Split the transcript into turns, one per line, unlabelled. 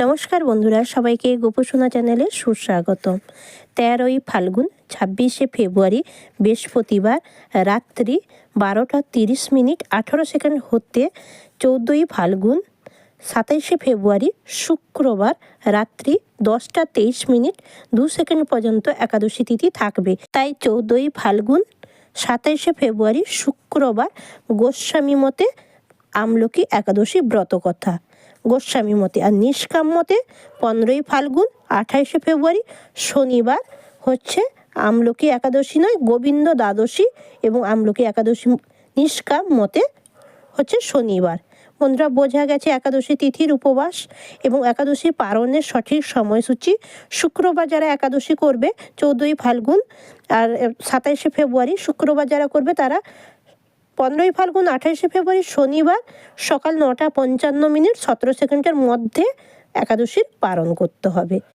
নমস্কার বন্ধুরা, সবাইকে গোপসোনা চ্যানেলে সুস্বাগতম। 13ই ফাল্গুন 26শে ফেব্রুয়ারি বৃহস্পতিবার রাত্রি 12টা 30 মিনিট 18 সেকেন্ড হতে 14ই ফাল্গুন 27শে ফেব্রুয়ারি শুক্রবার রাত্রি 10টা 23 মিনিট 2 সেকেন্ড পর্যন্ত একাদশী তিথি থাকবে। তাই 14ই ফাল্গুন 27শে ফেব্রুয়ারি শুক্রবার গোস্বামী মতে আমলকি একাদশী ব্রত কথা গোস্বামী মতে, আর নিষ্কাম মতে 15ই ফাল্গুন 28শে ফেব্রুয়ারি শনিবার হচ্ছে আমলকি একাদশী নয়, গোবিন্দ দ্বাদশী এবং আমলকি একাদশী নিষ্কাম মতে হচ্ছে শনিবার। বন্ধুরা, বোঝা গেছে একাদশী তিথির উপবাস এবং একাদশী পালনের সঠিক সময়সূচি। শুক্রবার যারা একাদশী করবে 14ই ফাল্গুন আর 27শে ফেব্রুয়ারি শুক্রবার যারা করবে তারা 15ই ফাল্গুন 28শে ফেব্রুয়ারি শনিবার সকাল 9টা 55 মিনিট 17 সেকেন্ডের মধ্যে একাদশীর পালন করতে হবে।